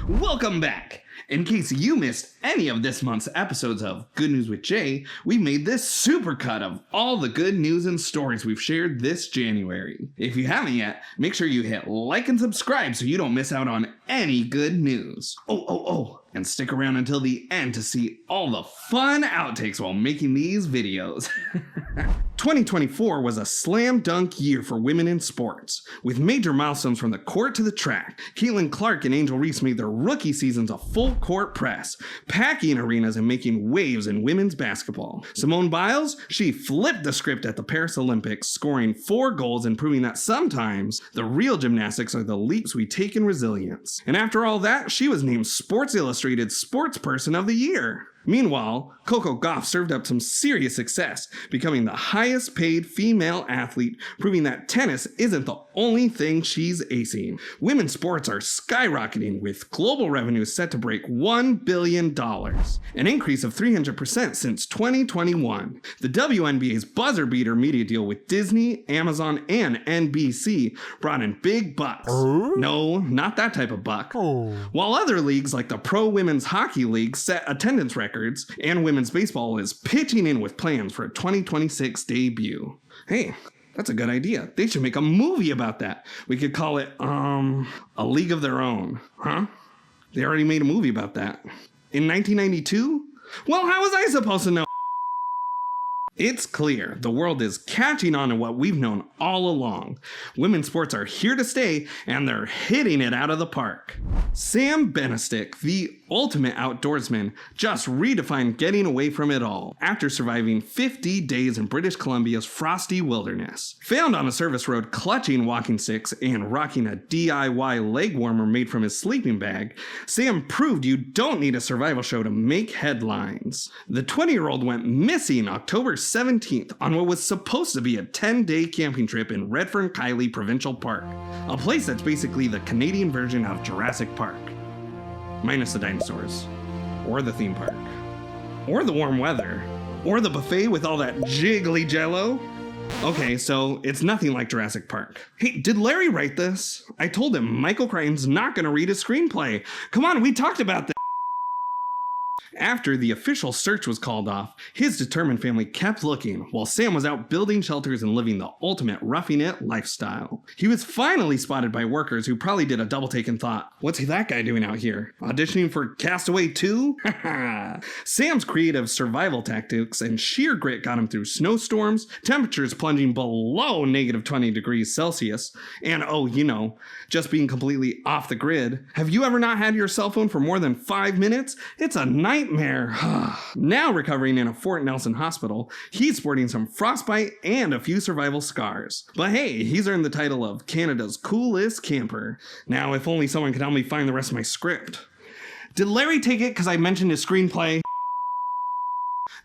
Welcome back! In case you missed any of this month's episodes of Good News with Jay, we made this supercut of all the good news and stories we've shared this January. If you haven't yet, make sure you hit like and subscribe so you don't miss out on any good news. And stick around until the end to see all the fun outtakes while making these videos. 2024 was a slam dunk year for women in sports. With major milestones from the court to the track, Caitlin Clark and Angel Reese made their rookie seasons a full court press, packing arenas and making waves in women's basketball. Simone Biles, she flipped the script at the Paris Olympics, scoring 4 goals and proving that sometimes the real gymnastics are the leaps we take in resilience. And after all that, she was named Sports Illustrated Sports Person of the Year. Meanwhile, Coco Gauff served up some serious success, becoming the highest paid female athlete, proving that tennis isn't the only thing she's acing. Women's sports are skyrocketing, with global revenues set to break $1 billion, an increase of 300% since 2021. The WNBA's buzzer beater media deal with Disney, Amazon, and NBC brought in big bucks. No, not that type of buck. While other leagues like the Pro Women's Hockey League set attendance records, and women's baseball is pitching in with plans for a 2026 debut. Hey, that's a good idea. They should make a movie about that. We could call it, A League of Their Own. Huh? They already made a movie about that. In 1992? Well, how was I supposed to know? It's clear the world is catching on to what we've known all along. Women's sports are here to stay, and they're hitting it out of the park. Sam Benestick, the ultimate outdoorsman, just redefined getting away from it all after surviving 50 days in British Columbia's frosty wilderness. Found on a service road clutching walking sticks and rocking a DIY leg warmer made from his sleeping bag, Sam proved you don't need a survival show to make headlines. The 20-year-old went missing October 17th on what was supposed to be a 10-day camping trip in Redfern-Kiley Provincial Park, a place that's basically the Canadian version of Jurassic Park. Minus the dinosaurs, or the theme park, or the warm weather, or the buffet with all that jiggly jello. Okay, so it's nothing like Jurassic Park. Hey, did Larry write this? I told him Michael Crichton's not gonna read his screenplay. Come on, we talked about this. After the official search was called off, his determined family kept looking while Sam was out building shelters and living the ultimate roughing it lifestyle. He was finally spotted by workers who probably did a double take and thought, what's that guy doing out here? Auditioning for Castaway 2? Sam's creative survival tactics and sheer grit got him through snowstorms, temperatures plunging below negative 20 degrees Celsius, and just being completely off the grid. Have you ever not had your cell phone for more than 5 minutes? It's a nightmare. Now recovering in a Fort Nelson hospital, he's sporting some frostbite and a few survival scars. But hey, he's earned the title of Canada's coolest camper. Now, if only someone could help me find the rest of my script. Did Larry take it because I mentioned his screenplay?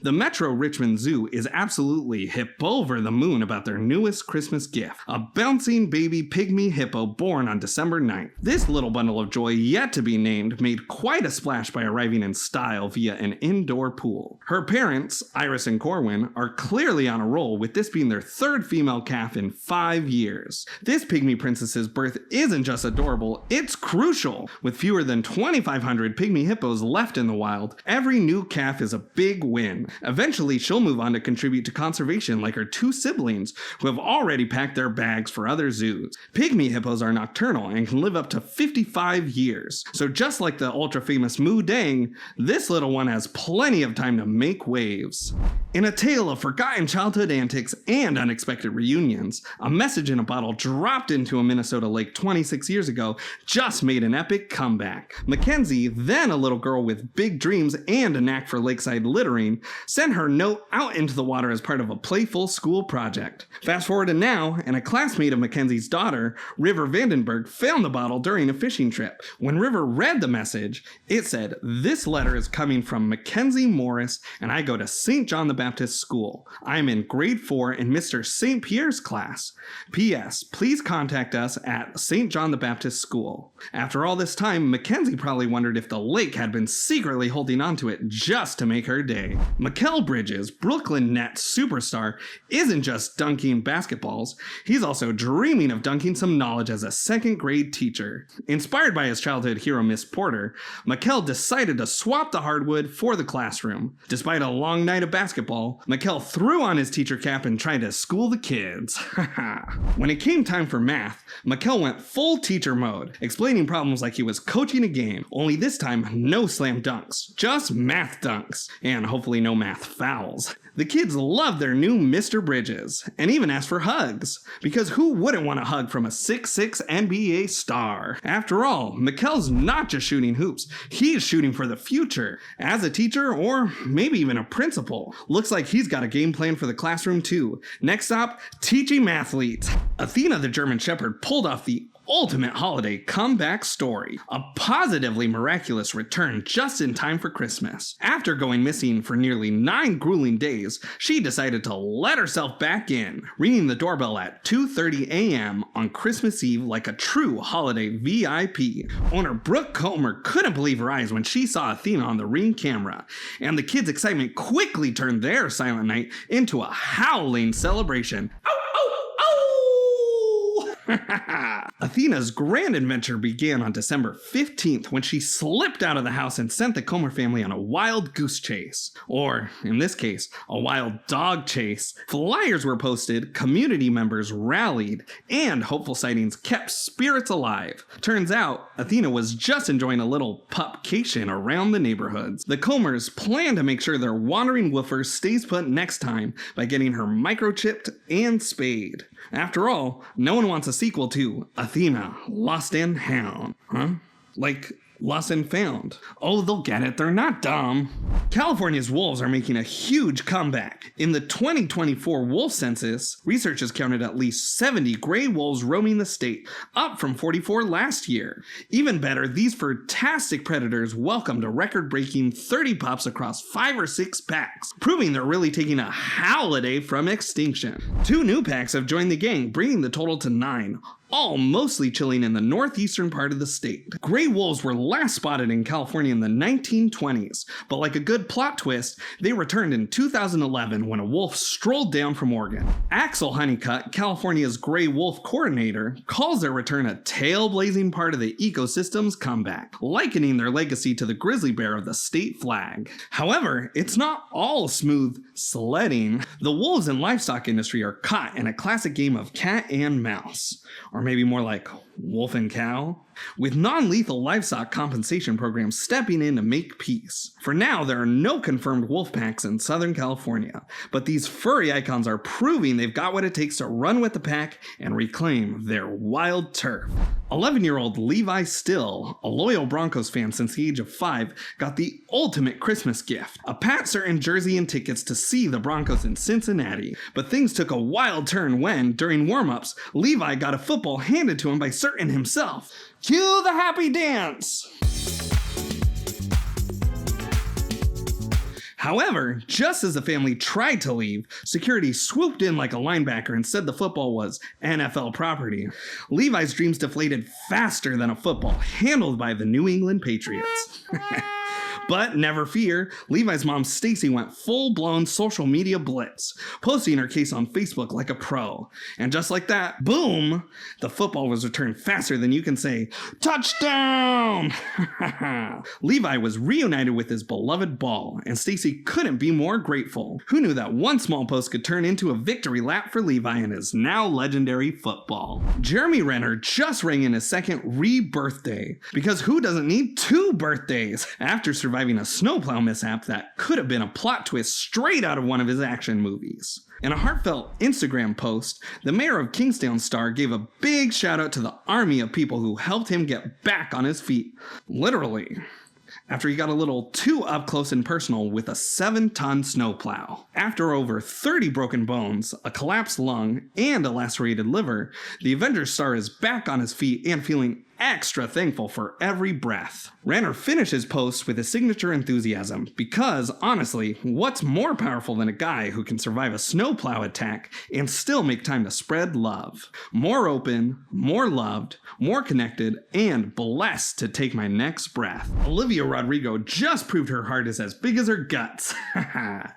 The Metro Richmond Zoo is absolutely hip over the moon about their newest Christmas gift, a bouncing baby pygmy hippo born on December 9th. This little bundle of joy yet to be named made quite a splash by arriving in style via an indoor pool. Her parents, Iris and Corwin, are clearly on a roll, with this being their 3rd female calf in 5 years. This pygmy princess's birth isn't just adorable, it's crucial. With fewer than 2,500 pygmy hippos left in the wild, every new calf is a big win. Eventually, she'll move on to contribute to conservation like her 2 siblings, who have already packed their bags for other zoos. Pygmy hippos are nocturnal and can live up to 55 years. So just like the ultra-famous Moo Dang, this little one has plenty of time to make waves. In a tale of forgotten childhood antics and unexpected reunions, a message in a bottle dropped into a Minnesota lake 26 years ago just made an epic comeback. Mackenzie, then a little girl with big dreams and a knack for lakeside littering, sent her note out into the water as part of a playful school project. Fast forward to now, and a classmate of Mackenzie's daughter, River Vandenberg, found the bottle during a fishing trip. When River read the message, it said, "This letter is coming from Mackenzie Morris, and I go to St. John the Baptist School. I'm in grade 4 in Mr. St. Pierre's class. P.S. Please contact us at St. John the Baptist School." After all this time, Mackenzie probably wondered if the lake had been secretly holding onto it just to make her day. Mikal Bridges, Brooklyn Nets superstar, isn't just dunking basketballs, he's also dreaming of dunking some knowledge as a second grade teacher. Inspired by his childhood hero Miss Porter, Mikal decided to swap the hardwood for the classroom. Despite a long night of basketball, Mikal threw on his teacher cap and tried to school the kids. When it came time for math, Mikal went full teacher mode, explaining problems like he was coaching a game, only this time no slam dunks, just math dunks, and hopefully no math fouls. The kids loved their new Mr. Bridges, and even asked for hugs, because who wouldn't want a hug from a 6'6" NBA star? After all, Mikal's not just shooting hoops, he's shooting for the future, as a teacher or maybe even a principal. Looks like he's got a game plan for the classroom too. Next stop, teaching mathletes. Athena the German Shepherd pulled off the ultimate holiday comeback story, a positively miraculous return just in time for Christmas. After going missing for nearly 9 grueling days, she decided to let herself back in, ringing the doorbell at 2:30 a.m. on Christmas Eve like a true holiday VIP. Owner Brooke Comer couldn't believe her eyes when she saw Athena on the Ring camera, and the kids' excitement quickly turned their silent night into a howling celebration. Athena's grand adventure began on December 15th when she slipped out of the house and sent the Comer family on a wild goose chase. Or, in this case, a wild dog chase. Flyers were posted, community members rallied, and hopeful sightings kept spirits alive. Turns out, Athena was just enjoying a little pupcation around the neighborhoods. The Comers plan to make sure their wandering woofer stays put next time by getting her microchipped and spayed. After all, no one wants a sequel to Athena, Lost and Found. Huh? Like Lost and Found. Oh, they'll get it. They're not dumb. California's wolves are making a huge comeback. In the 2024 wolf census, researchers counted at least 70 gray wolves roaming the state, up from 44 last year. Even better, these fantastic predators welcomed a record-breaking 30 pups across 5 or 6 packs, proving they're really taking a holiday from extinction. 2 new packs have joined the gang, bringing the total to 9. All mostly chilling in the northeastern part of the state. Gray wolves were last spotted in California in the 1920s, but like a good plot twist, they returned in 2011 when a wolf strolled down from Oregon. Axel Honeycutt, California's gray wolf coordinator, calls their return a tail-blazing part of the ecosystem's comeback, likening their legacy to the grizzly bear of the state flag. However, it's not all smooth sledding. The wolves and livestock industry are caught in a classic game of cat and mouse. Or maybe more like wolf and cow, with non-lethal livestock compensation programs stepping in to make peace. For now, there are no confirmed wolf packs in Southern California, but these furry icons are proving they've got what it takes to run with the pack and reclaim their wild turf. 11-year-old Levi Still, a loyal Broncos fan since the age of 5, got the ultimate Christmas gift, a Pat Surtain jersey and tickets to see the Broncos in Cincinnati. But things took a wild turn when, during warm-ups, Levi got a football handed to him by Surtain himself. Cue the happy dance! However, just as the family tried to leave, security swooped in like a linebacker and said the football was NFL property. Levi's dreams deflated faster than a football handled by the New England Patriots. But never fear, Levi's mom Stacy went full-blown social media blitz, posting her case on Facebook like a pro. And just like that, boom, the football was returned faster than you can say, touchdown! Levi was reunited with his beloved ball, and Stacy couldn't be more grateful. Who knew that one small post could turn into a victory lap for Levi and his now legendary football? Jeremy Renner just rang in his second ReBirth day, because who doesn't need 2 birthdays? After surviving a snowplow mishap that could have been a plot twist straight out of one of his action movies. In a heartfelt Instagram post, the mayor of Kingstown Star gave a big shout out to the army of people who helped him get back on his feet. Literally. After he got a little too up close and personal with a 7-ton snowplow. After over 30 broken bones, a collapsed lung, and a lacerated liver, the Avengers star is back on his feet and feeling extra thankful for every breath. Renner finishes posts with his signature enthusiasm because, honestly, what's more powerful than a guy who can survive a snowplow attack and still make time to spread love? More open, more loved, more connected, and blessed to take my next breath. Olivia Rodrigo just proved her heart is as big as her guts.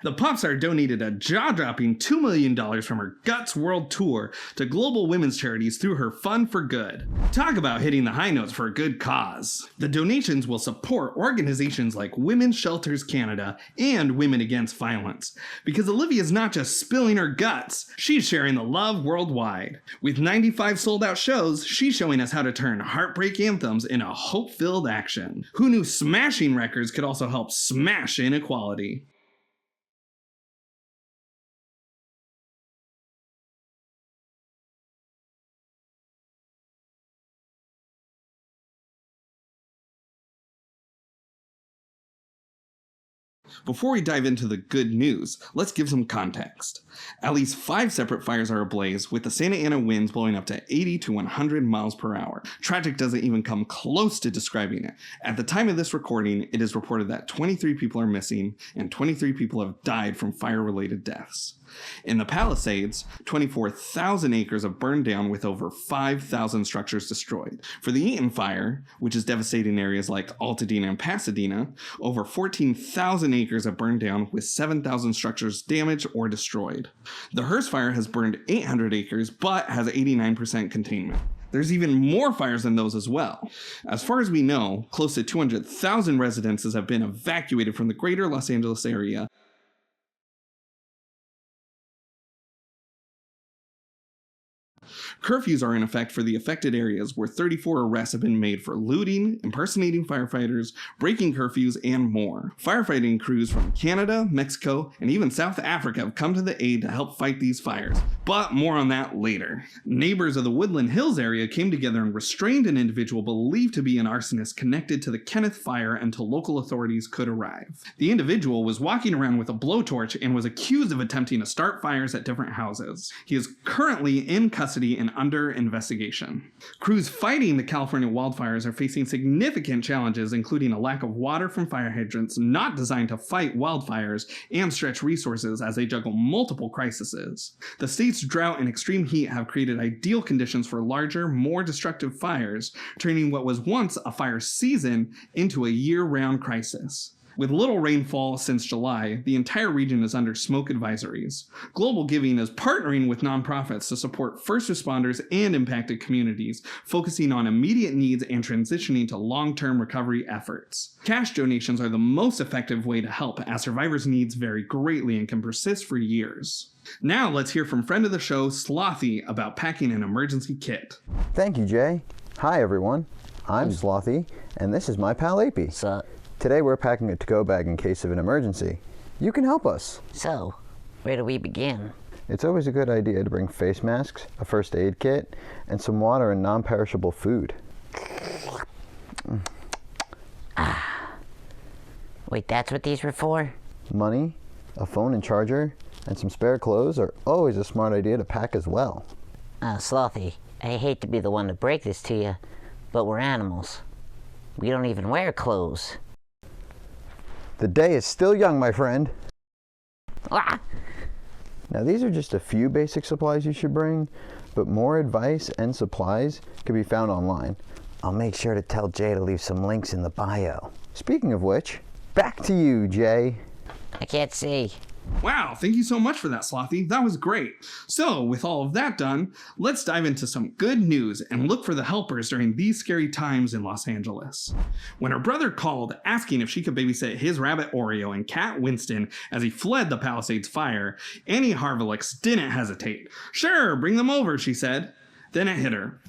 The pop star donated a jaw-dropping $2 million from her Guts World Tour to global women's charities through her Fun for Good. Talk about hitting the high notes for a good cause. The donations will support organizations like Women's Shelters Canada and Women Against Violence, because Olivia's not just spilling her guts, she's sharing the love worldwide. With 95 sold-out shows, she's showing us how to turn heartbreak anthems into hope-filled action. Who knew smashing records could also help smash inequality? Before we dive into the good news, let's give some context. At least 5 separate fires are ablaze, with the Santa Ana winds blowing up to 80 to 100 miles per hour. Tragic doesn't even come close to describing it. At the time of this recording, it is reported that 23 people are missing and 23 people have died from fire-related deaths. In the Palisades, 24,000 acres have burned down with over 5,000 structures destroyed. For the Eaton Fire, which is devastating areas like Altadena and Pasadena, over 14,000 acres have burned down with 7,000 structures damaged or destroyed. The Hearst Fire has burned 800 acres but has 89% containment. There's even more fires than those as well. As far as we know, close to 200,000 residences have been evacuated from the greater Los Angeles area. Curfews are in effect for the affected areas, where 34 arrests have been made for looting, impersonating firefighters, breaking curfews, and more. Firefighting crews from Canada, Mexico, and even South Africa have come to the aid to help fight these fires, but more on that later. Neighbors of the Woodland Hills area came together and restrained an individual believed to be an arsonist connected to the Kenneth Fire until local authorities could arrive. The individual was walking around with a blowtorch and was accused of attempting to start fires at different houses. He is currently in custody and under investigation. Crews fighting the California wildfires are facing significant challenges, including a lack of water from fire hydrants not designed to fight wildfires and stretch resources as they juggle multiple crises. The state's drought and extreme heat have created ideal conditions for larger, more destructive fires, turning what was once a fire season into a year-round crisis. With little rainfall since July, the entire region is under smoke advisories. Global Giving is partnering with nonprofits to support first responders and impacted communities, focusing on immediate needs and transitioning to long-term recovery efforts. Cash donations are the most effective way to help, as survivors' needs vary greatly and can persist for years. Now let's hear from friend of the show, Slothy, about packing an emergency kit. Thank you, Jay. Hi, everyone. I'm Slothy, and this is my pal AP. So, Today we're packing a to-go bag in case of an emergency. You can help us. where do we begin? It's always a good idea to bring face masks, a first aid kit, and some water and non-perishable food. Wait, that's what these were for? Money, a phone and charger, and some spare clothes are always a smart idea to pack as well. Slothy, I hate to be the one to break this to you, but we're animals. We don't even wear clothes. The day is still young, my friend. Ah! Now these are just a few basic supplies you should bring, but more advice and supplies can be found online. I'll make sure to tell Jay to leave some links in the bio. Speaking of which, back to you, Jay. I can't see. Wow, thank you so much for that, Slothy. That was great. So, with all of that done, let's dive into some good news and look for the helpers during these scary times in Los Angeles. When her brother called asking if she could babysit his rabbit Oreo and cat Winston as he fled the Palisades fire, Annie Harvelix didn't hesitate. "Sure, bring them over," she said. Then it hit her.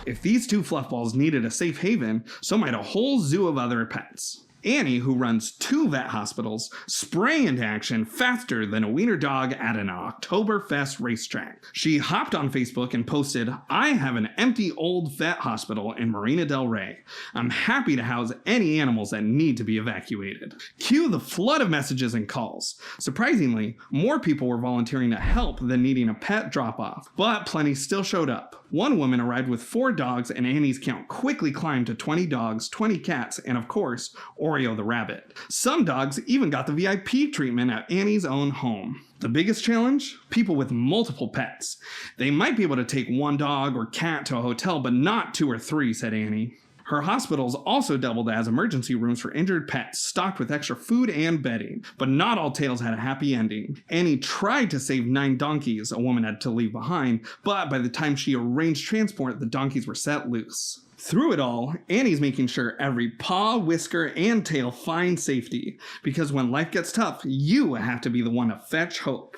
If these two fluffballs needed a safe haven, so might a whole zoo of other pets. Annie, who runs 2 vet hospitals, sprang into action faster than a wiener dog at an Oktoberfest racetrack. She hopped on Facebook and posted, "I have an empty old vet hospital in Marina del Rey. I'm happy to house any animals that need to be evacuated." Cue the flood of messages and calls. Surprisingly, more people were volunteering to help than needing a pet drop-off, but plenty still showed up. One woman arrived with 4 dogs, and Annie's count quickly climbed to 20 dogs, 20 cats, and of course, Oreo the rabbit. Some dogs even got the VIP treatment at Annie's own home. The biggest challenge? People with multiple pets. They might be able to take 1 dog or cat to a hotel, but not 2 or 3, said Annie. Her hospitals also doubled as emergency rooms for injured pets, stocked with extra food and bedding. But not all tales had a happy ending. Annie tried to save 9 donkeys a woman had to leave behind, but by the time she arranged transport, the donkeys were set loose. Through it all, Annie's making sure every paw, whisker, and tail find safety, because when life gets tough, you have to be the one to fetch hope.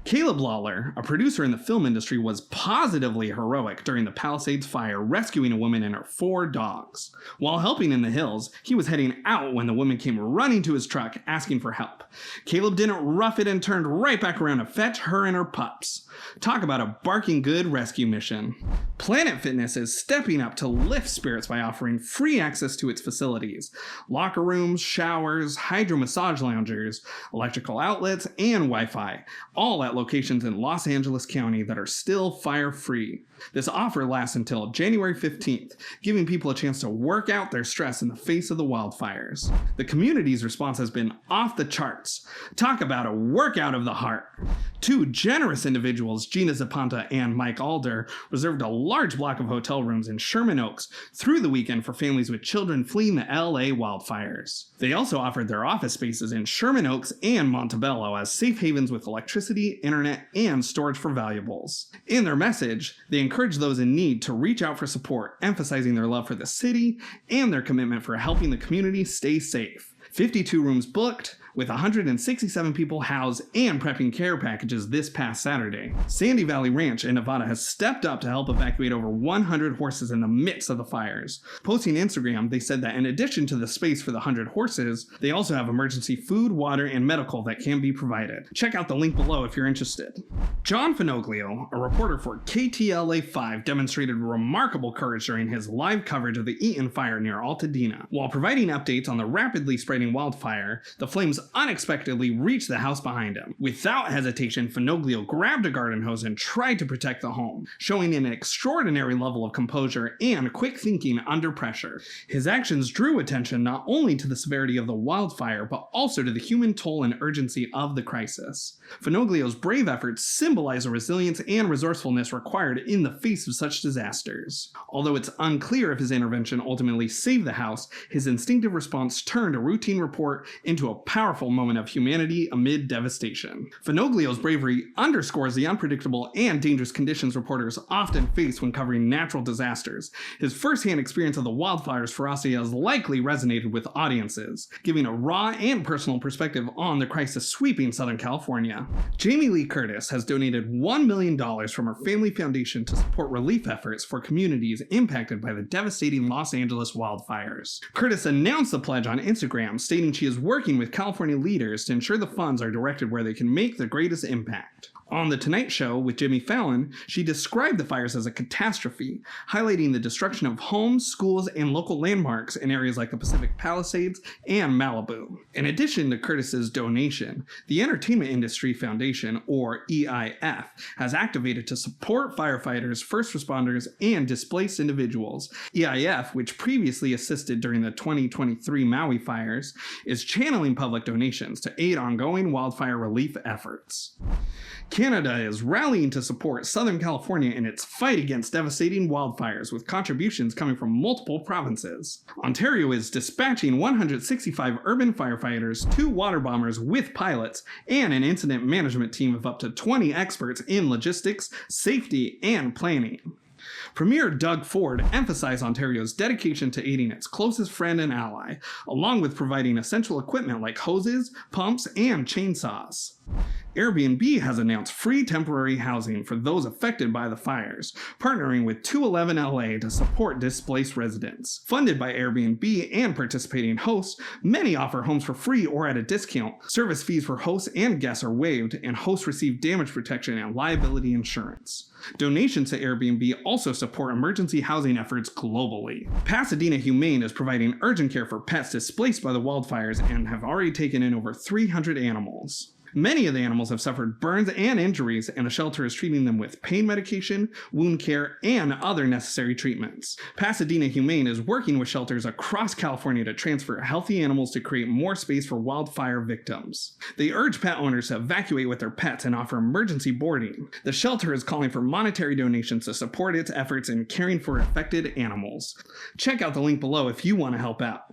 Caleb Lawler, a producer in the film industry, was positively heroic during the Palisades fire, rescuing a woman and her 4 dogs. While helping in the hills, he was heading out when the woman came running to his truck asking for help. Caleb didn't rough it and turned right back around to fetch her and her pups. Talk about a barking good rescue mission. Planet Fitness is stepping up to lift spirits by offering free access to its facilities. Locker rooms, showers, hydro massage loungers, electrical outlets, and Wi-Fi, all at locations in Los Angeles County that are still fire-free. This offer lasts until January 15th, giving people a chance to work out their stress in the face of the wildfires. The community's response has been off the charts. Talk about a workout of the heart. 2 generous individuals, Gina Zapanta and Mike Alder, reserved a large block of hotel rooms in Sherman Oaks through the weekend for families with children fleeing the LA wildfires. They also offered their office spaces in Sherman Oaks and Montebello as safe havens with electricity, internet, and storage for valuables. In their message, they encouraged those in need to reach out for support, emphasizing their love for the city and their commitment for helping the community stay safe. 52 rooms booked, with 167 people housed and prepping care packages this past Saturday. Sandy Valley Ranch in Nevada has stepped up to help evacuate over 100 horses in the midst of the fires. Posting Instagram, they said that in addition to the space for the 100 horses, they also have emergency food, water, and medical that can be provided. Check out the link below if you're interested. John Finoglio, a reporter for KTLA5, demonstrated remarkable courage during his live coverage of the Eaton fire near Altadena. While providing updates on the rapidly spreading wildfire, the flames unexpectedly reached the house behind him. Without hesitation, Finoglio grabbed a garden hose and tried to protect the home, showing an extraordinary level of composure and quick thinking under pressure. His actions drew attention not only to the severity of the wildfire, but also to the human toll and urgency of the crisis. Finoglio's brave efforts symbolize the resilience and resourcefulness required in the face of such disasters. Although it's unclear if his intervention ultimately saved the house, his instinctive response turned a routine report into a powerful moment of humanity amid devastation. Finoglio's bravery underscores the unpredictable and dangerous conditions reporters often face when covering natural disasters. His first-hand experience of the wildfire's ferocity has likely resonated with audiences, giving a raw and personal perspective on the crisis sweeping Southern California. Jamie Lee Curtis has donated $1 million from her family foundation to support relief efforts for communities impacted by the devastating Los Angeles wildfires. Curtis announced the pledge on Instagram, stating she is working with California leaders to ensure the funds are directed where they can make the greatest impact. On The Tonight Show with Jimmy Fallon, she described the fires as a catastrophe, highlighting the destruction of homes, schools, and local landmarks in areas like the Pacific Palisades and Malibu. In addition to Curtis's donation, the Entertainment Industry Foundation, or EIF, has activated to support firefighters, first responders, and displaced individuals. EIF, which previously assisted during the 2023 Maui fires, is channeling public donations to aid ongoing wildfire relief efforts. Canada is rallying to support Southern California in its fight against devastating wildfires, with contributions coming from multiple provinces. Ontario is dispatching 165 urban firefighters, 2 water bombers with pilots, and an incident management team of up to 20 experts in logistics, safety, and planning. Premier Doug Ford emphasized Ontario's dedication to aiding its closest friend and ally, along with providing essential equipment like hoses, pumps, and chainsaws. Airbnb has announced free temporary housing for those affected by the fires, partnering with 211 LA to support displaced residents. Funded by Airbnb and participating hosts, many offer homes for free or at a discount. Service fees for hosts and guests are waived, and hosts receive damage protection and liability insurance. Donations to Airbnb also support emergency housing efforts globally. Pasadena Humane is providing urgent care for pets displaced by the wildfires and have already taken in over 300 animals. Many of the animals have suffered burns and injuries, and the shelter is treating them with pain medication, wound care, and other necessary treatments. Pasadena Humane is working with shelters across California to transfer healthy animals to create more space for wildfire victims. They urge pet owners to evacuate with their pets and offer emergency boarding. The shelter is calling for monetary donations to support its efforts in caring for affected animals. Check out the link below if you want to help out.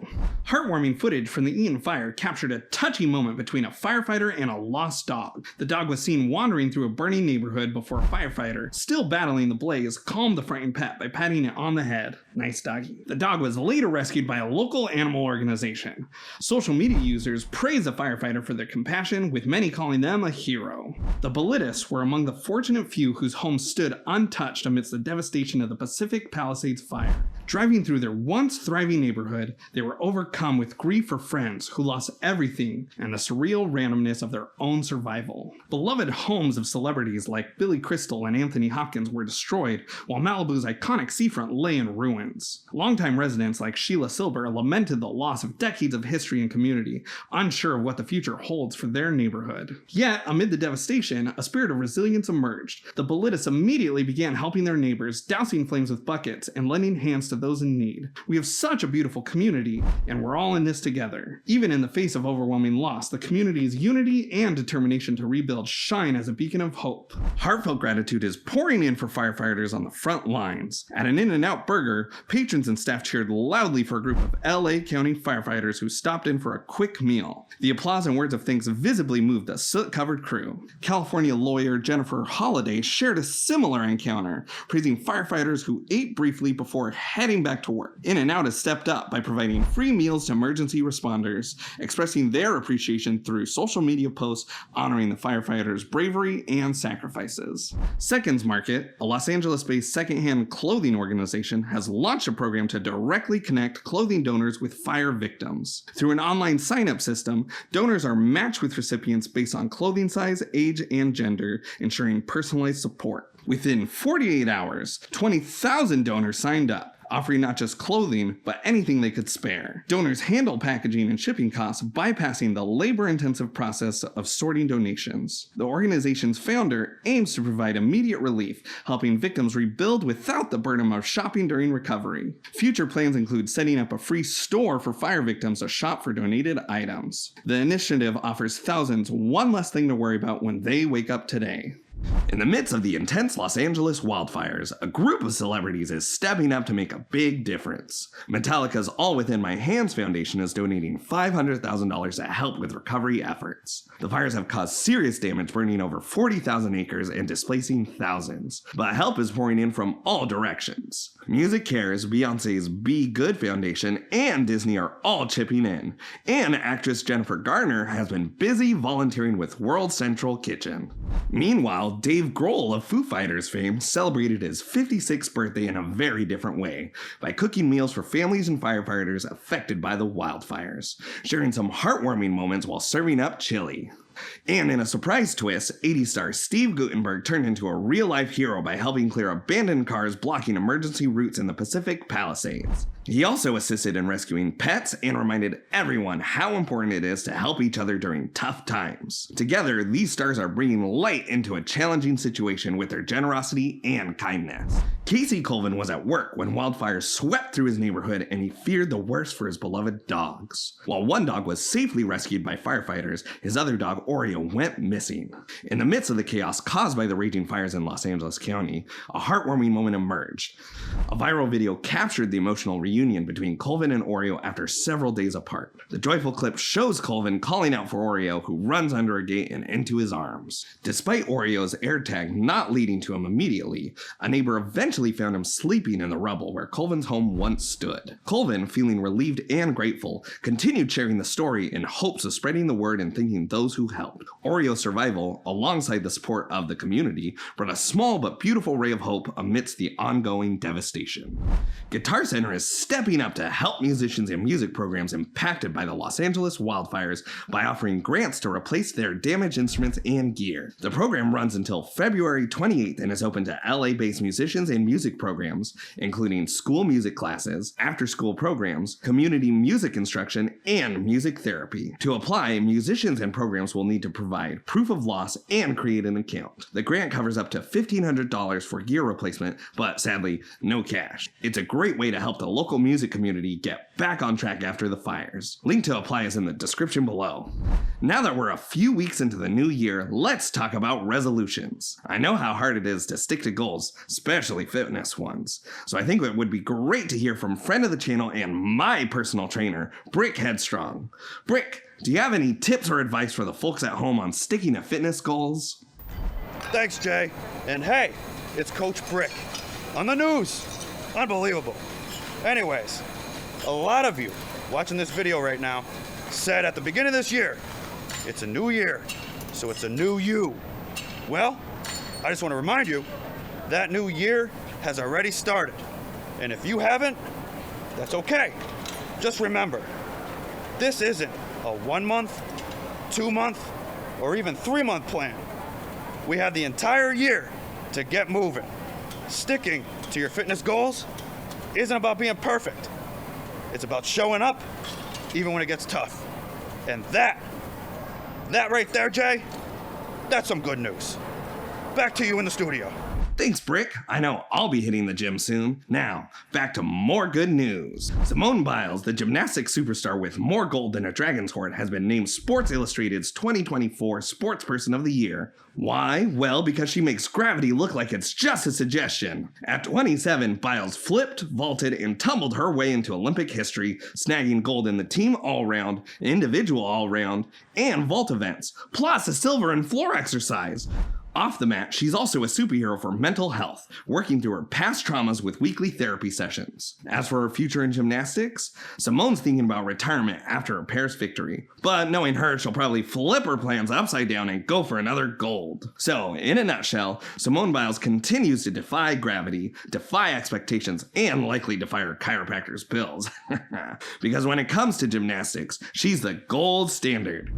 Heartwarming footage from the Eaton fire captured a touching moment between a firefighter and a lost dog. The dog was seen wandering through a burning neighborhood before a firefighter, still battling the blaze, calmed the frightened pet by patting it on the head. Nice doggy. The dog was later rescued by a local animal organization. Social media users praised the firefighter for their compassion, with many calling them a hero. The Bolitists were among the fortunate few whose homes stood untouched amidst the devastation of the Pacific Palisades fire. Driving through their once thriving neighborhood, they were overcome with grief for friends who lost everything and the surreal randomness of their own survival. Beloved homes of celebrities like Billy Crystal and Anthony Hopkins were destroyed, while Malibu's iconic seafront lay in ruins. Longtime residents like Sheila Silber lamented the loss of decades of history and community, unsure of what the future holds for their neighborhood. Yet, amid the devastation, a spirit of resilience emerged. The Bolitists immediately began helping their neighbors, dousing flames with buckets and lending hands to those in need. We have such a beautiful community, and we're all in this together. Even in the face of overwhelming loss, the community's unity and determination to rebuild shine as a beacon of hope. Heartfelt gratitude is pouring in for firefighters on the front lines. At an In-N-Out Burger, patrons and staff cheered loudly for a group of LA County firefighters who stopped in for a quick meal. The applause and words of thanks visibly moved the soot-covered crew. California lawyer Jennifer Holliday shared a similar encounter, praising firefighters who ate briefly before heading back to work. In-N-Out has stepped up by providing free meals to emergency responders, expressing their appreciation through social media posts honoring the firefighters' bravery and sacrifices. Seconds Market, a Los Angeles-based secondhand clothing organization, has launched a program to directly connect clothing donors with fire victims. Through an online sign-up system, donors are matched with recipients based on clothing size, age, and gender, ensuring personalized support. Within 48 hours, 20,000 donors signed up, offering not just clothing, but anything they could spare. Donors handle packaging and shipping costs, bypassing the labor-intensive process of sorting donations. The organization's founder aims to provide immediate relief, helping victims rebuild without the burden of shopping during recovery. Future plans include setting up a free store for fire victims to shop for donated items. The initiative offers thousands one less thing to worry about when they wake up today. In the midst of the intense Los Angeles wildfires, a group of celebrities is stepping up to make a big difference. Metallica's All Within My Hands Foundation is donating $500,000 to help with recovery efforts. The fires have caused serious damage, burning over 40,000 acres and displacing thousands. But help is pouring in from all directions. Music Cares, Beyonce's Be Good Foundation, and Disney are all chipping in. And actress Jennifer Garner has been busy volunteering with World Central Kitchen. Meanwhile, Dave Grohl of Foo Fighters fame celebrated his 56th birthday in a very different way, by cooking meals for families and firefighters affected by the wildfires, sharing some heartwarming moments while serving up chili. And in a surprise twist, 80s star Steve Guttenberg turned into a real-life hero by helping clear abandoned cars blocking emergency routes in the Pacific Palisades. He also assisted in rescuing pets and reminded everyone how important it is to help each other during tough times. Together, these stars are bringing light into a challenging situation with their generosity and kindness. Casey Colvin was at work when wildfires swept through his neighborhood, and he feared the worst for his beloved dogs. While one dog was safely rescued by firefighters, his other dog, Oreo, went missing. In the midst of the chaos caused by the raging fires in Los Angeles County, a heartwarming moment emerged. A viral video captured the emotional reunion reunion between Colvin and Oreo after several days apart. The joyful clip shows Colvin calling out for Oreo, who runs under a gate and into his arms. Despite Oreo's air tag not leading to him immediately, a neighbor eventually found him sleeping in the rubble where Colvin's home once stood. Colvin, feeling relieved and grateful, continued sharing the story in hopes of spreading the word and thanking those who helped. Oreo's survival, alongside the support of the community, brought a small but beautiful ray of hope amidst the ongoing devastation. Guitar Center is stepping up to help musicians and music programs impacted by the Los Angeles wildfires by offering grants to replace their damaged instruments and gear. The program runs until February 28th and is open to LA-based musicians and music programs, including school music classes, after-school programs, community music instruction, and music therapy. To apply, musicians and programs will need to provide proof of loss and create an account. The grant covers up to $1,500 for gear replacement, but sadly, no cash. It's a great way to help the local music community get back on track after the fires. Link to apply is in the description below. Now that we're a few weeks into the new year, let's talk about resolutions. I know how hard it is to stick to goals, especially fitness ones. So I think it would be great to hear from friend of the channel and my personal trainer, Brick Headstrong. Brick, do you have any tips or advice for the folks at home on sticking to fitness goals? Thanks, Jay. And hey, it's Coach Brick. On the news. Unbelievable. Anyways, a lot of you watching this video right now said at the beginning of this year, it's a new year, so it's a new you. Well, I just want to remind you, that new year has already started. And if you haven't, that's okay. Just remember, this isn't a 1 month, 2 month, or even 3 month plan. We have the entire year to get moving. Sticking to your fitness goals isn't about being perfect. It's about showing up even when it gets tough. And that right there, Jay, that's some good news. Back to you in the studio. Thanks, Brick. I know I'll be hitting the gym soon. Now, back to more good news. Simone Biles, the gymnastics superstar with more gold than a dragon's hoard, has been named Sports Illustrated's 2024 Sportsperson of the Year. Why? Well, because she makes gravity look like it's just a suggestion. At 27, Biles flipped, vaulted, and tumbled her way into Olympic history, snagging gold in the team all-round, individual all-round, and vault events, plus a silver in floor exercise. Off the mat, she's also a superhero for mental health, working through her past traumas with weekly therapy sessions. As for her future in gymnastics, Simone's thinking about retirement after her Paris victory. But knowing her, she'll probably flip her plans upside down and go for another gold. So, in a nutshell, Simone Biles continues to defy gravity, defy expectations, and likely defy her chiropractor's bills. Because when it comes to gymnastics, she's the gold standard.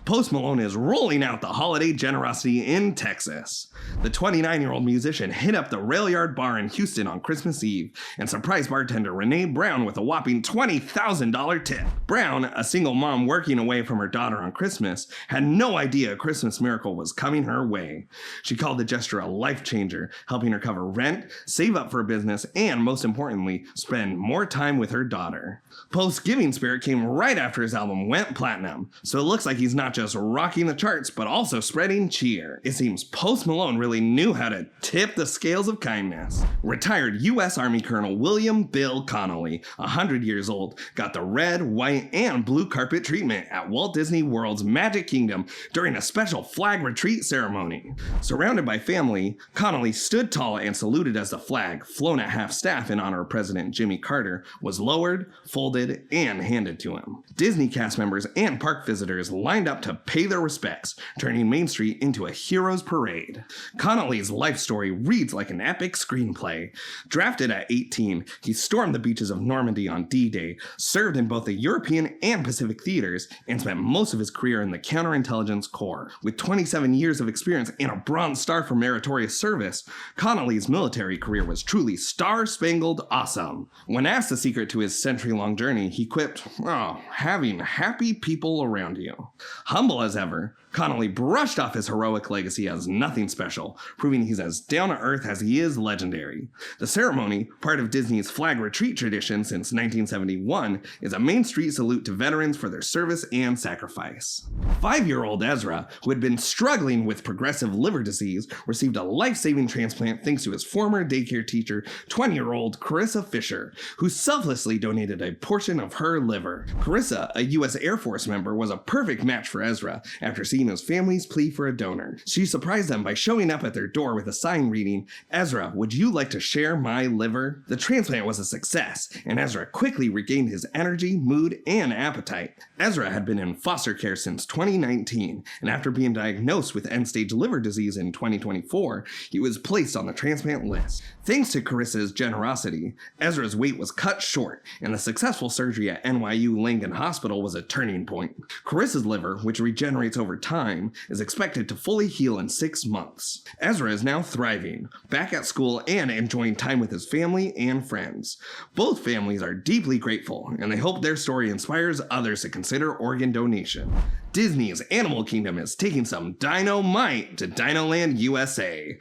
Post Malone is rolling out the holiday generosity in Texas. The 29-year-old musician hit up the Rail Yard Bar in Houston on Christmas Eve and surprised bartender Renee Brown with a whopping $20,000 tip. Brown, a single mom working away from her daughter on Christmas, had no idea a Christmas miracle was coming her way. She called the gesture a life changer, helping her cover rent, save up for a business, and most importantly, spend more time with her daughter. Post's giving spirit came right after his album went platinum, so it looks like he's not just rocking the charts, but also spreading cheer. It seems Post Malone really knew how to tip the scales of kindness. Retired U.S. Army Colonel William Bill Connolly, 100 years old, got the red, white, and blue carpet treatment at Walt Disney World's Magic Kingdom during a special flag retreat ceremony. Surrounded by family, Connolly stood tall and saluted as the flag, flown at half-staff in honor of President Jimmy Carter, was lowered, folded, and handed to him. Disney cast members and park visitors lined up to pay their respects, turning Main Street into a hero's parade. Connolly's life story reads like an epic screenplay. Drafted at 18, he stormed the beaches of Normandy on D-Day, served in both the European and Pacific theaters, and spent most of his career in the Counterintelligence Corps. With 27 years of experience and a Bronze Star for meritorious service, Connolly's military career was truly star-spangled awesome. When asked the secret to his century-long journey, he quipped, "Oh, having happy people around you." Humble as ever, Connolly brushed off his heroic legacy as nothing special, proving he's as down-to-earth as he is legendary. The ceremony, part of Disney's flag retreat tradition since 1971, is a Main Street salute to veterans for their service and sacrifice. 5-year-old Ezra, who had been struggling with progressive liver disease, received a life-saving transplant thanks to his former daycare teacher, 20-year-old Carissa Fisher, who selflessly donated a portion of her liver. Carissa, a U.S. Air Force member, was a perfect match for Ezra after seeing his family's plea for a donor. She surprised them by showing up at their door with a sign reading, "Ezra, would you like to share my liver?" The transplant was a success, and Ezra quickly regained his energy, mood, and appetite. Ezra had been in foster care since 2019, and after being diagnosed with end-stage liver disease in 2024, he was placed on the transplant list. Thanks to Carissa's generosity, Ezra's wait was cut short, and the successful surgery at NYU Langone Hospital was a turning point. Carissa's liver, which regenerates over time, is expected to fully heal in 6 months. Ezra is now thriving, back at school and enjoying time with his family and friends. Both families are deeply grateful, and they hope their story inspires others to consider organ donation. Disney's Animal Kingdom is taking some dino-might to Dinoland, USA.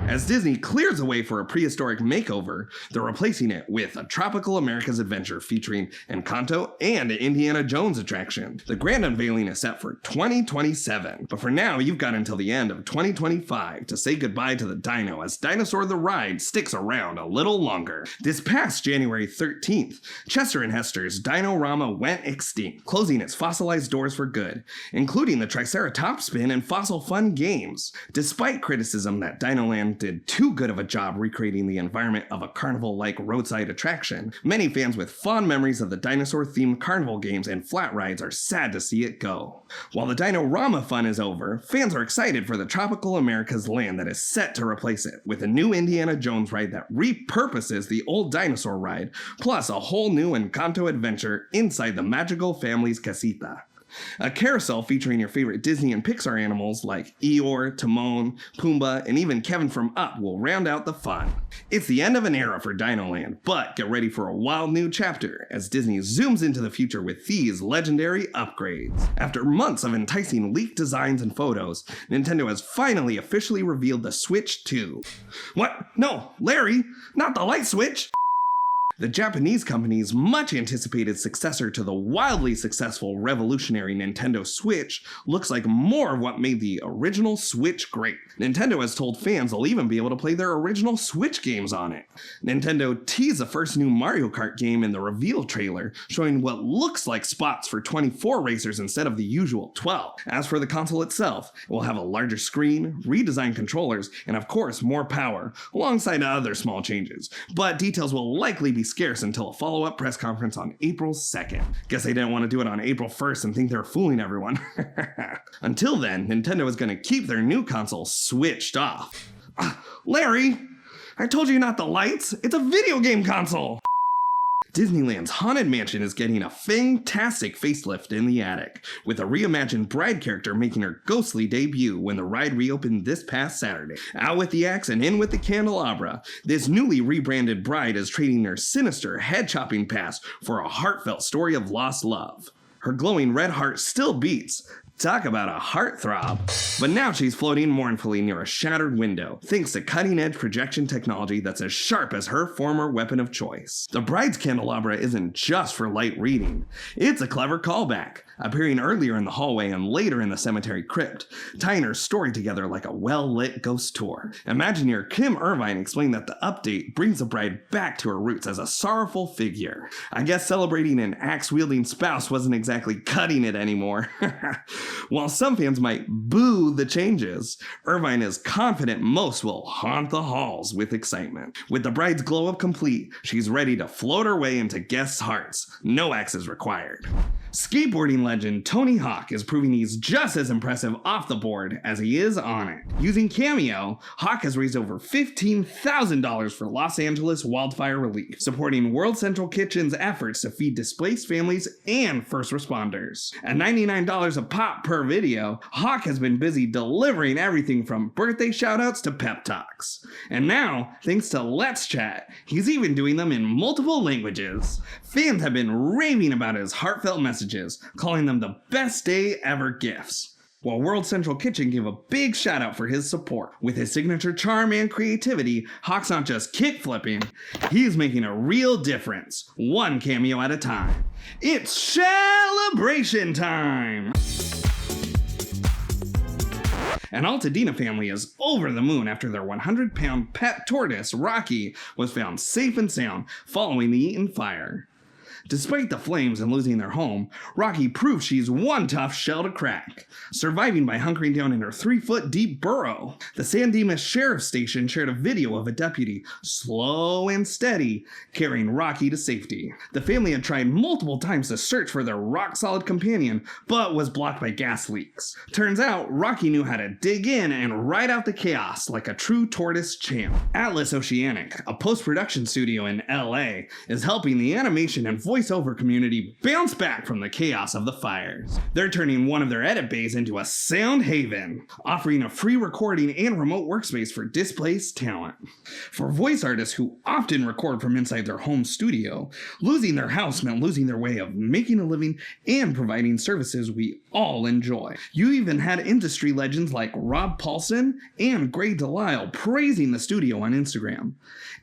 As Disney clears the way for a prehistoric makeover, they're replacing it with a Tropical America's Adventure featuring Encanto and an Indiana Jones attraction. The grand unveiling is set for 2027, but for now you've got until the end of 2025 to say goodbye to the dino as Dinosaur the Ride sticks around a little longer. This past January 13th, Chester and Hester's Dino-Rama went extinct, closing its fossilized doors for good, including the Triceratops spin and Fossil Fun games. Despite criticism that Dinoland did too good of a job recreating the environment of a carnival-like roadside attraction, many fans with fond memories of the dinosaur-themed carnival games and flat rides are sad to see it go. While the Dino-Rama fun is over, fans are excited for the Tropical America's Land that is set to replace it, with a new Indiana Jones ride that repurposes the old dinosaur ride, plus a whole new Encanto adventure inside the magical family's casita. A carousel featuring your favorite Disney and Pixar animals like Eeyore, Timon, Pumbaa, and even Kevin from Up will round out the fun. It's the end of an era for Dinoland, but get ready for a wild new chapter as Disney zooms into the future with these legendary upgrades. After months of enticing leaked designs and photos, Nintendo has finally officially revealed the Switch 2. What? No, Larry, not the light switch! The Japanese company's much-anticipated successor to the wildly successful revolutionary Nintendo Switch looks like more of what made the original Switch great. Nintendo has told fans they'll even be able to play their original Switch games on it. Nintendo teased the first new Mario Kart game in the reveal trailer, showing what looks like spots for 24 racers instead of the usual 12. As for the console itself, it will have a larger screen, redesigned controllers, and of course more power, alongside other small changes. But details will likely be scarce until a follow-up press conference on April 2nd. Guess they didn't want to do it on April 1st and think they were fooling everyone. Until then, Nintendo is going to keep their new console switched off. Larry, I told you not the lights. It's a video game console. Disneyland's Haunted Mansion is getting a fantastic facelift in the attic, with a reimagined bride character making her ghostly debut when the ride reopened this past Saturday. Out with the axe and in with the candelabra, this newly rebranded bride is trading her sinister, head-chopping past for a heartfelt story of lost love. Her glowing red heart still beats. Talk about a heartthrob. But now she's floating mournfully near a shattered window, thanks to cutting-edge projection technology that's as sharp as her former weapon of choice. The bride's candelabra isn't just for light reading. It's a clever callback, appearing earlier in the hallway and later in the cemetery crypt, tying her story together like a well-lit ghost tour. Imagineer Kim Irvine explained that the update brings the bride back to her roots as a sorrowful figure. I guess celebrating an axe-wielding spouse wasn't exactly cutting it anymore. While some fans might boo the changes, Irvine is confident most will haunt the halls with excitement. With the bride's glow-up complete, she's ready to float her way into guests' hearts. No axes required. Skateboarding legend Tony Hawk is proving he's just as impressive off the board as he is on it. Using Cameo, Hawk has raised over $15,000 for Los Angeles wildfire relief, supporting World Central Kitchen's efforts to feed displaced families and first responders. At $99 a pop per video, Hawk has been busy delivering everything from birthday shoutouts to pep talks. And now, thanks to Let's Chat, he's even doing them in multiple languages. Fans have been raving about his heartfelt messages messages, calling them the best day ever gifts. While World Central Kitchen gave a big shout out for his support. With his signature charm and creativity, Hawk's not just kick flipping, he's making a real difference, one cameo at a time. It's celebration time! An Altadena family is over the moon after their 100-pound pet tortoise, Rocky, was found safe and sound following the Eaton fire. Despite the flames and losing their home, Rocky proves she's one tough shell to crack, surviving by hunkering down in her 3-foot-deep burrow. The San Dimas Sheriff's Station shared a video of a deputy, slow and steady, carrying Rocky to safety. The family had tried multiple times to search for their rock-solid companion, but was blocked by gas leaks. Turns out, Rocky knew how to dig in and ride out the chaos like a true tortoise champ. Atlas Oceanic, a post-production studio in LA, is helping the animation and voiceover community bounce back from the chaos of the fires. They're turning one of their edit bays into a sound haven, offering a free recording and remote workspace for displaced talent. For voice artists who often record from inside their home studio, losing their house meant losing their way of making a living and providing services we all enjoy. You even had industry legends like Rob Paulson and Gray Delisle praising the studio on Instagram.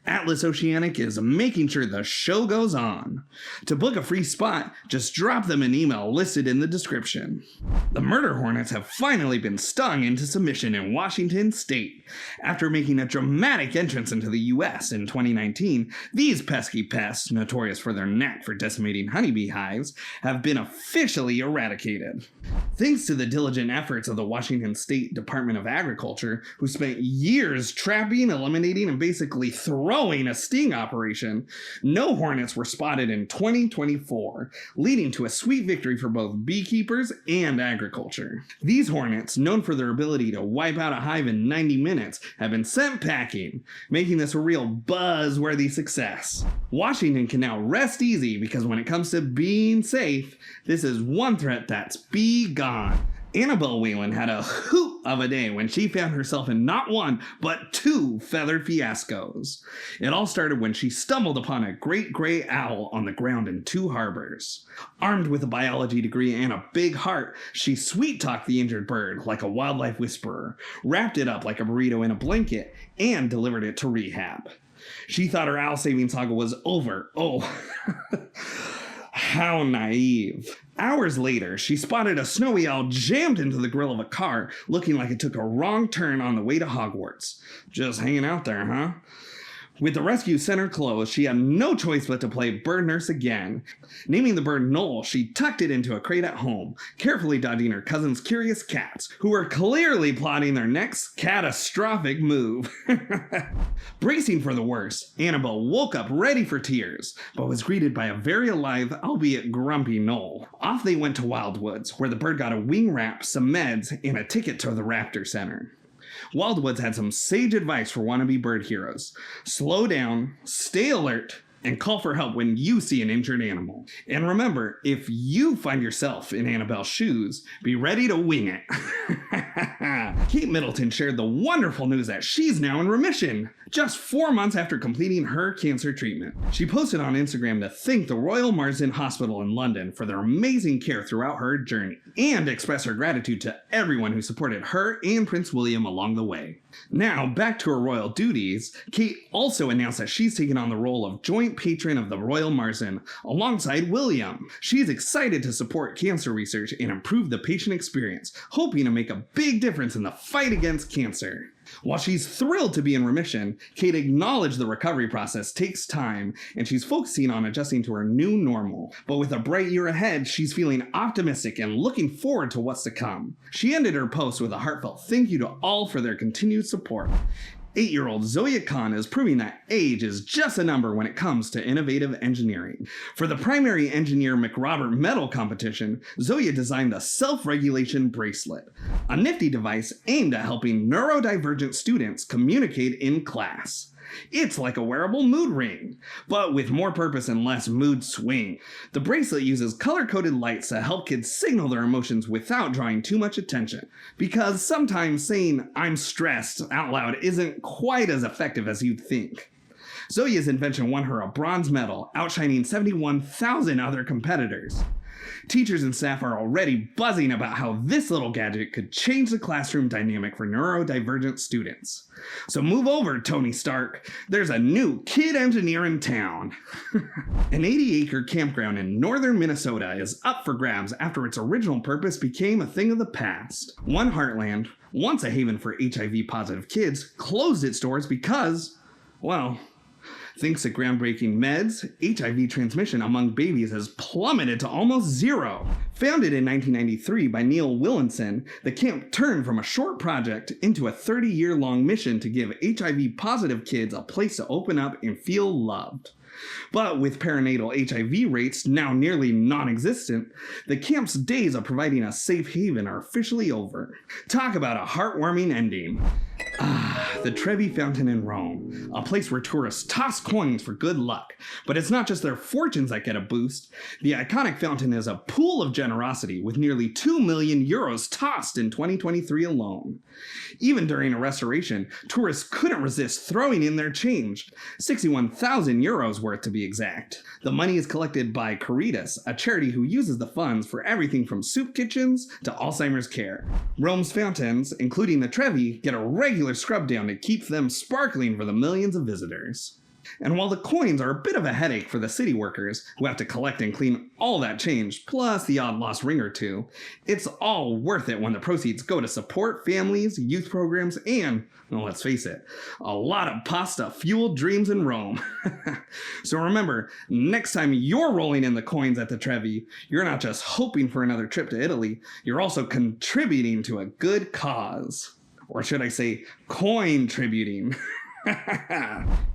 Atlas Oceanic is making sure the show goes on. To book a free spot, just drop them an email listed in the description. The Murder Hornets have finally been stung into submission in Washington State. After making a dramatic entrance into the US in 2019, these pesky pests, notorious for their knack for decimating honeybee hives, have been officially eradicated. Thanks to the diligent efforts of the Washington State Department of Agriculture, who spent years trapping, eliminating, and basically throwing a sting operation, no hornets were spotted in 2024, leading to a sweet victory for both beekeepers and agriculture. These hornets, known for their ability to wipe out a hive in 90 minutes, have been sent packing, making this a real buzz-worthy success. Washington can now rest easy because when it comes to being safe, this is one threat that's be gone. Annabelle Whalen had a hoot of a day when she found herself in not one, but 2 feathered fiascos. It all started when she stumbled upon a great gray owl on the ground in 2 Harbors. Armed with a biology degree and a big heart, she sweet-talked the injured bird like a wildlife whisperer, wrapped it up like a burrito in a blanket, and delivered it to rehab. She thought her owl-saving saga was over. Oh, how naive. Hours later, she spotted a snowy owl jammed into the grill of a car, looking like it took a wrong turn on the way to Hogwarts. Just hanging out there, huh? With the rescue center closed, she had no choice but to play bird nurse again. Naming the bird Noel, she tucked it into a crate at home, carefully dodging her cousin's curious cats, who were clearly plotting their next catastrophic move. Bracing for the worst, Annabelle woke up ready for tears, but was greeted by a very alive, albeit grumpy Noel. Off they went to Wildwoods, where the bird got a wing wrap, some meds, and a ticket to the Raptor Center. Wildwoods had some sage advice for wannabe bird heroes. Slow down, stay alert, and call for help when you see an injured animal. And remember, if you find yourself in Annabelle's shoes, be ready to wing it. Kate Middleton shared the wonderful news that she's now in remission, just 4 months after completing her cancer treatment. She posted on Instagram to thank the Royal Marsden Hospital in London for their amazing care throughout her journey, and express her gratitude to everyone who supported her and Prince William along the way. Now, back to her royal duties, Kate also announced that she's taken on the role of joint patron of the Royal Marsden alongside William. She's excited to support cancer research and improve the patient experience, hoping to make a big difference in the fight against cancer. While she's thrilled to be in remission, Kate acknowledged the recovery process takes time, and she's focusing on adjusting to her new normal. But with a bright year ahead, she's feeling optimistic and looking forward to what's to come. She ended her post with a heartfelt thank you to all for their continued support. 8-year-old Zoya Khan is proving that age is just a number when it comes to innovative engineering. For the primary engineer McRobert medal competition, Zoya designed the self-regulation bracelet, a nifty device aimed at helping neurodivergent students communicate in class. It's like a wearable mood ring, but with more purpose and less mood swing. The bracelet uses color-coded lights to help kids signal their emotions without drawing too much attention, because sometimes saying "I'm stressed" out loud isn't quite as effective as you'd think. Zoya's invention won her a bronze medal, outshining 71,000 other competitors. Teachers and staff are already buzzing about how this little gadget could change the classroom dynamic for neurodivergent students. So move over, Tony Stark. There's a new kid engineer in town. An 80-acre campground in northern Minnesota is up for grabs after its original purpose became a thing of the past. One Heartland, once a haven for HIV-positive kids, closed its doors because, well, thanks to groundbreaking meds, HIV transmission among babies has plummeted to almost zero. Founded in 1993 by Neil Willinson, the camp turned from a short project into a 30-year-long mission to give HIV-positive kids a place to open up and feel loved. But with perinatal HIV rates now nearly non-existent, the camp's days of providing a safe haven are officially over. Talk about a heartwarming ending. The Trevi Fountain in Rome, a place where tourists toss coins for good luck. But it's not just their fortunes that get a boost. The iconic fountain is a pool of generosity with nearly 2 million euros tossed in 2023 alone. Even during a restoration, tourists couldn't resist throwing in their change, 61,000 euros worth to be exact. The money is collected by Caritas, a charity who uses the funds for everything from soup kitchens to Alzheimer's care. Rome's fountains, including the Trevi, get a regular scrub down to keep them sparkling for the millions of visitors. And while the coins are a bit of a headache for the city workers, who have to collect and clean all that change, plus the odd lost ring or two, it's all worth it when the proceeds go to support families, youth programs, and, well, let's face it, a lot of pasta-fueled dreams in Rome. So remember, next time you're rolling in the coins at the Trevi, you're not just hoping for another trip to Italy, you're also contributing to a good cause. Or should I say, coin-tributing.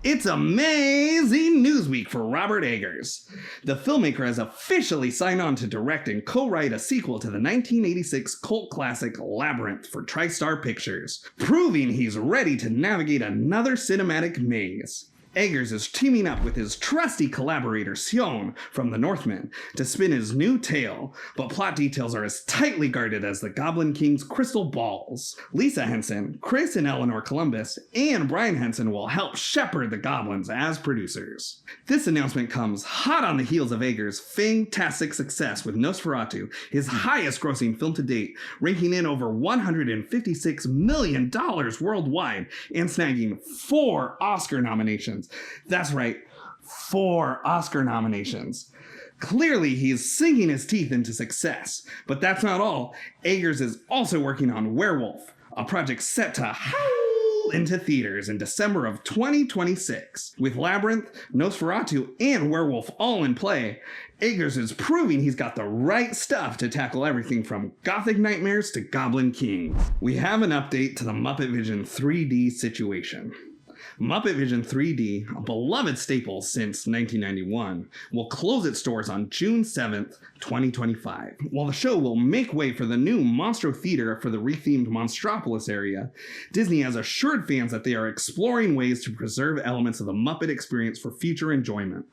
It's amazing news week for Robert Eggers. The filmmaker has officially signed on to direct and co-write a sequel to the 1986 cult classic Labyrinth for TriStar Pictures, proving he's ready to navigate another cinematic maze. Eggers is teaming up with his trusty collaborator Sion from The Northman to spin his new tale, but plot details are as tightly guarded as the Goblin King's crystal balls. Lisa Henson, Chris and Eleanor Columbus, and Brian Henson will help shepherd the goblins as producers. This announcement comes hot on the heels of Eggers' fantastic success with Nosferatu, his highest grossing film to date, ranking in over $156 million worldwide and snagging 4 Oscar nominations. That's right, 4 Oscar nominations. Clearly, he's sinking his teeth into success. But that's not all. Eggers is also working on Werewolf, a project set to howl into theaters in December of 2026. With Labyrinth, Nosferatu, and Werewolf all in play, Eggers is proving he's got the right stuff to tackle everything from gothic nightmares to Goblin Kings. We have an update to the Muppet Vision 3D situation. Muppet Vision 3D, a beloved staple since 1991, will close its doors on June 7th, 2025. While the show will make way for the new Monstro Theater for the rethemed Monstropolis area, Disney has assured fans that they are exploring ways to preserve elements of the Muppet experience for future enjoyment.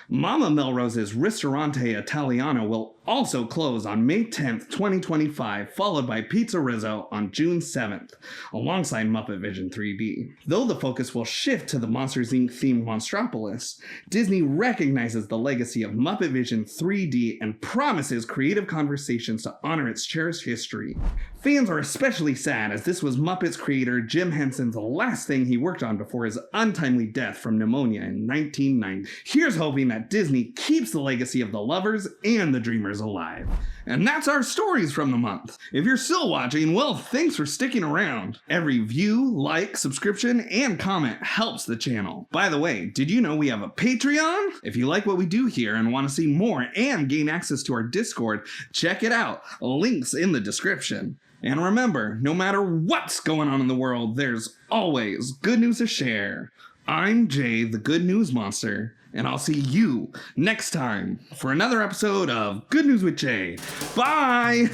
Mama Melrose's Ristorante Italiano will also close on May 10th, 2025, followed by Pizza Rizzo on June 7th, alongside Muppet Vision 3D. Though the focus will shift to the Monsters Inc. themed Monstropolis, Disney recognizes the legacy of Muppet Vision 3D and promises creative conversations to honor its cherished history. Fans are especially sad as this was Muppets creator Jim Henson's last thing he worked on before his untimely death from pneumonia in 1990. Here's hoping that Disney keeps the legacy of the lovers and the dreamers alive. And that's our stories from the month. If you're still watching, well, thanks for sticking around. Every view, like, subscription, and comment helps the channel. By the way, did you know we have a Patreon? If you like what we do here and want to see more and gain access to our Discord, check it out. Links in the description. And remember, no matter what's going on in the world, there's always good news to share. I'm Jay, the Good News Monster, and I'll see you next time for another episode of Good News with Jay. Bye!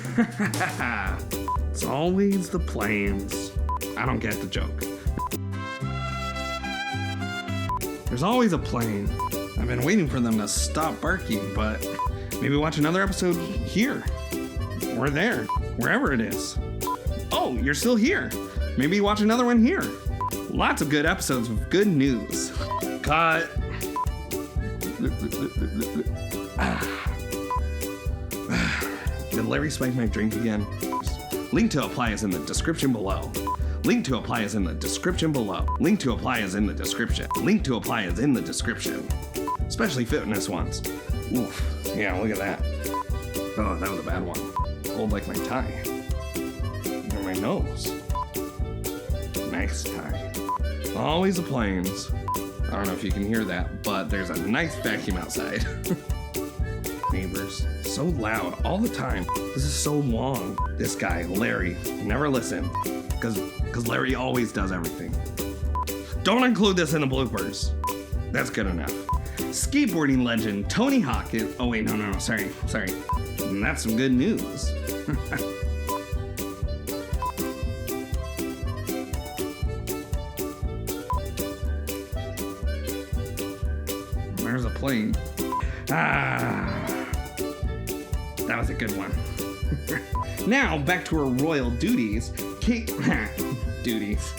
It's always the planes. I don't get the joke. There's always a plane. I've been waiting for them to stop barking, but maybe watch another episode here. Or there. Wherever it is. Oh, you're still here. Maybe watch another one here. Lots of good episodes with good news. Cut. Larry spike my drink again? Link to apply is in the description below. Link to apply is in the description below. Link to apply is in the description. Link to apply is in the description. Especially fitness ones. Oof. Yeah, look at that. Oh, that was a bad one. Old like my tie. Or my nose. Nice tie. Always the planes. I don't know if you can hear that, but there's a nice vacuum outside. Neighbors, so loud all the time. This is so long. This guy, Larry, never listen. Cause Larry always does everything. Don't include this in the bloopers. That's good enough. Skateboarding legend Tony Hawk is, oh wait, no, sorry. That's some good news. There's a plane. That was a good one. Now, back to our royal duties. Duties.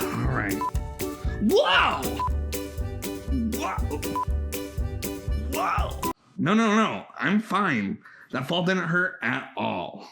Alright. Whoa! No. I'm fine. That fall didn't hurt at all.